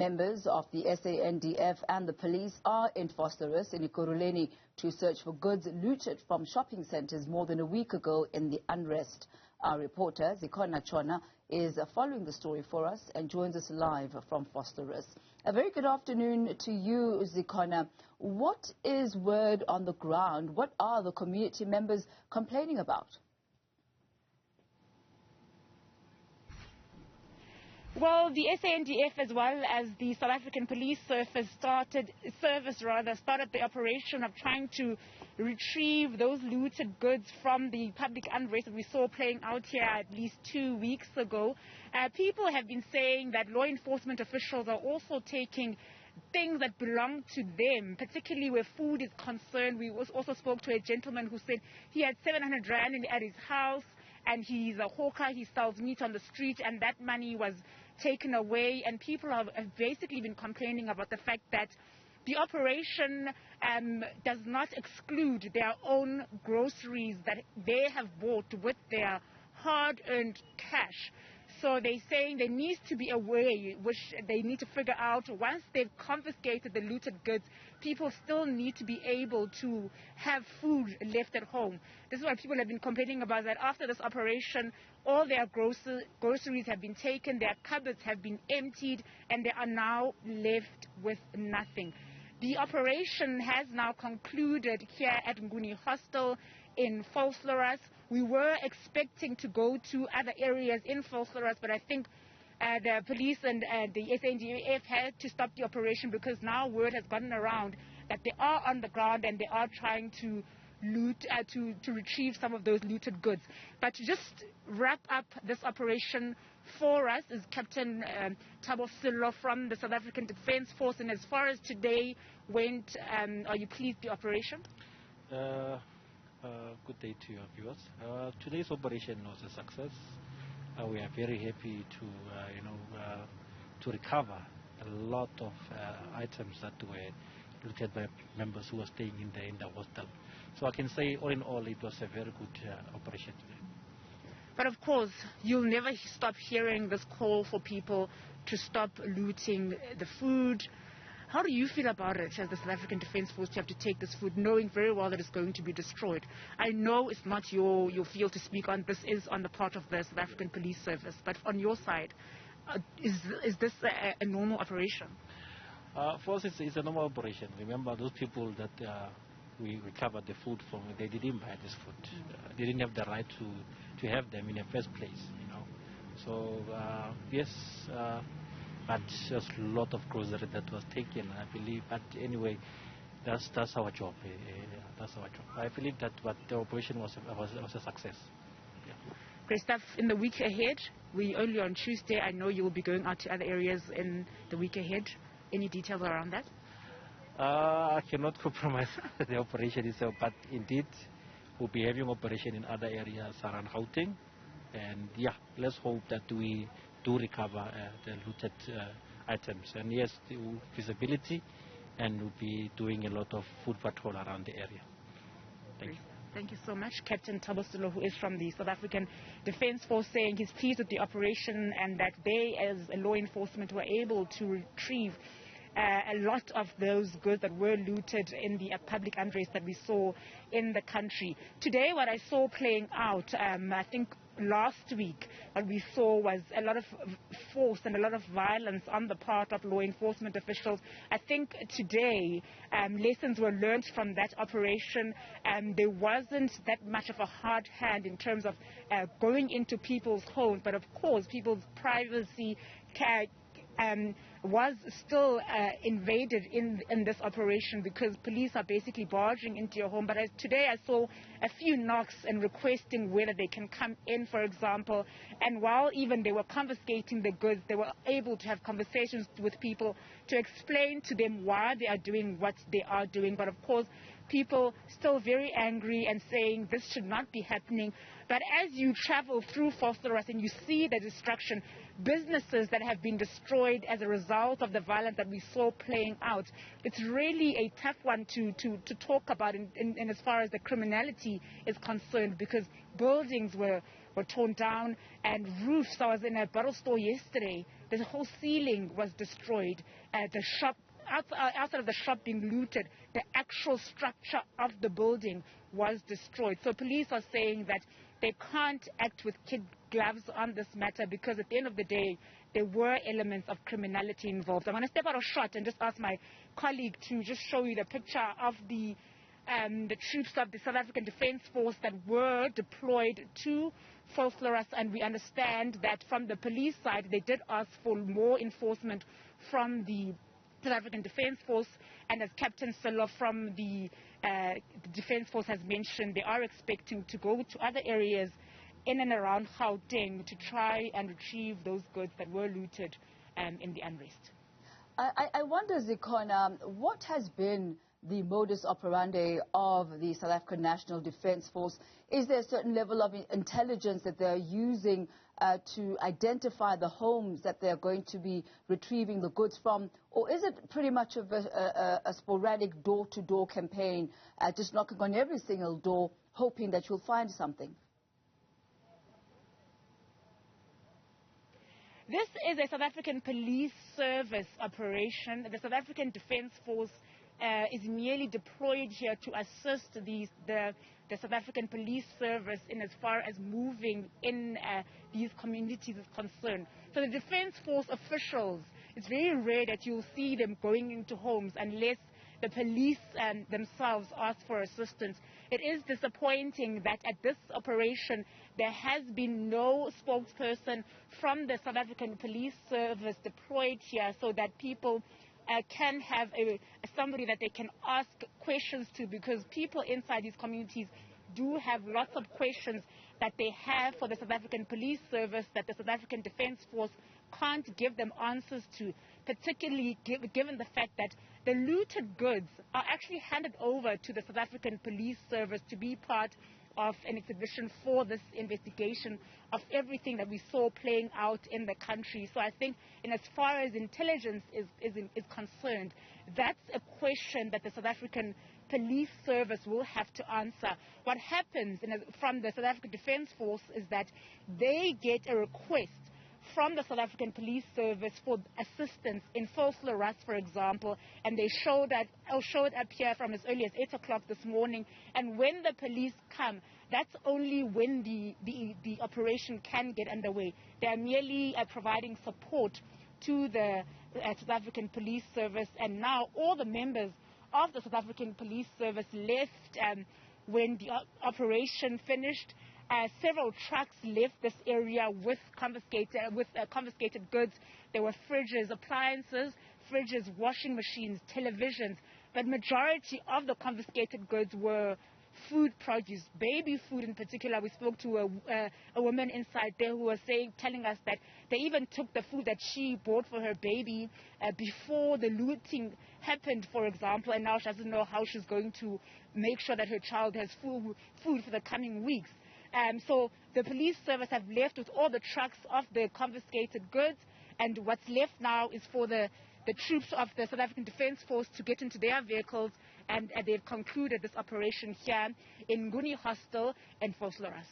Members of the SANDF and the police are in Vosloorus in Ekurhuleni to search for goods looted from shopping centres more than a week ago in the unrest. Our reporter, Zikhona Tshona, is following the story for us and joins us live from Vosloorus. A very good afternoon to you, Zikhona. What is word on the ground? What are the community members complaining about? Well, the SANDF as well as the South African Police Service started the operation of trying to retrieve those looted goods from the public unrest that we saw playing out here at least 2 weeks ago. People have been saying that law enforcement officials are also taking things that belong to them, particularly where food is concerned. We also spoke to a gentleman who said he had 700 rand at his house, and he's a hawker, he sells meat on the street, and that money was taken away. And people have basically been complaining about the fact that the operation does not exclude their own groceries that they have bought with their hard-earned cash. So they're saying there needs to be a way which they need to figure out. Once they've confiscated the looted goods, people still need to be able to have food left at home. This is what people have been complaining about, that after this operation, all their groceries have been taken, their cupboards have been emptied, and they are now left with nothing. The operation has now concluded here at Nguni Hostel in Vosloorus. We were expecting to go to other areas in Vosloorus, but I think the police and the SANDF had to stop the operation because now word has gotten around that they are on the ground and they are trying to loot, to retrieve some of those looted goods. But to just wrap up this operation for us is Captain Vosloorus from the South African Defence Force. And as far as today went, are you pleased with the operation? Good day to your viewers. Today's operation was a success. We are very happy to recover a lot of items that were looted by members who were staying in the hostel. So I can say, all in all, it was a very good operation today. But of course, you'll never stop hearing this call for people to stop looting the food. How do you feel about it as the South African Defence Force to have to take this food, knowing very well that it's going to be destroyed? I know it's not your field to speak on. This is on the part of the South African Police Service. But on your side, is this a normal operation? For us, it's a normal operation. Remember, those people that we recovered the food from, they didn't buy this food. They didn't have the right to have them in the first place, So, yes, but there's a lot of grocery that was taken, I believe. But anyway, that's our job. That's our job. I believe that the operation was a success. Yeah. Great stuff. In the week ahead, we only on Tuesday. I know you will be going out to other areas in the week ahead. Any details around that? I cannot compromise the operation itself, but indeed, we'll be having operation in other areas around Gauteng. And yeah, let's hope that we do recover the looted items. And yes, the visibility, and we'll be doing a lot of food patrol around the area. Thank you. Thank you so much. Captain Vosloorus, who is from the South African Defence Force, saying he's pleased with the operation and that they, as law enforcement, were able to retrieve a lot of those goods that were looted in the public unrest that we saw in the country. Today, what I saw playing out, I think last week, what we saw was a lot of force and a lot of violence on the part of law enforcement officials. I think today lessons were learned from that operation. There wasn't that much of a hard hand in terms of going into people's homes, but of course people's privacy was still invaded in this operation because police are basically barging into your home. But today I saw a few knocks and requesting whether they can come in, for example. And while even they were confiscating the goods, they were able to have conversations with people to explain to them why they are doing what they are doing. But of course, people still very angry and saying this should not be happening. But as you travel through Vosloorus and you see the destruction, businesses that have been destroyed as a result of the violence that we saw playing out, it's really a tough one to talk about in as far as the criminality is concerned, because buildings were were torn down, and roofs. I was in a bottle store yesterday. The whole ceiling was destroyed. The shop, outside of the shop being looted, the actual structure of the building was destroyed. So police are saying that they can't act with kid gloves on this matter because at the end of the day, there were elements of criminality involved. I'm going to step out of shot and just ask my colleague to just show you the picture of the troops of the South African Defence Force that were deployed to Vosloorus, and we understand that from the police side, they did ask for more enforcement from the South African Defence Force, and as Captain Silo from the Defence Force has mentioned, they are expecting to go to other areas in and around Gauteng to try and retrieve those goods that were looted in the unrest. I wonder, Zikhona, what has been the modus operandi of the South African National Defence Force? Is there a certain level of intelligence that they're using to identify the homes that they're going to be retrieving the goods from? Or is it pretty much of a sporadic door-to-door campaign, just knocking on every single door, hoping that you'll find something? This is a South African Police Service operation. The South African Defence Force is merely deployed here to assist the South African Police Service in as far as moving in these communities is concerned. So the Defence Force officials, it's very rare that you'll see them going into homes unless the police themselves ask for assistance. It is disappointing that at this operation there has been no spokesperson from the South African Police Service deployed here so that people can have somebody that they can ask questions to, because people inside these communities do have lots of questions that they have for the South African Police Service that the South African Defence Force can't give them answers to, particularly given the fact that the looted goods are actually handed over to the South African Police Service to be part of an exhibition for this investigation of everything that we saw playing out in the country. So I think in as far as intelligence is concerned, that's a question that the South African Police Service will have to answer. What happens from the South African Defence Force is that they get a request from the South African Police Service for assistance in Vosloorus, for example, and they showed up here from as early as 8 o'clock this morning. And when the police come, that's only when the operation can get underway. They are merely providing support to the South African Police Service, and now all the members of the South African Police Service left when the operation finished. Several trucks left this area with confiscated goods. There were fridges, appliances, washing machines, televisions, but majority of the confiscated goods were food produce, baby food in particular. We spoke to a woman inside there who was telling us that they even took the food that she bought for her baby before the looting happened, for example, and now she doesn't know how she's going to make sure that her child has food for the coming weeks. So the police service have left with all the trucks of the confiscated goods, and what's left now is for the troops of the South African Defence Force to get into their vehicles, and they've concluded this operation here in Nguni Hostel in Vosloorus.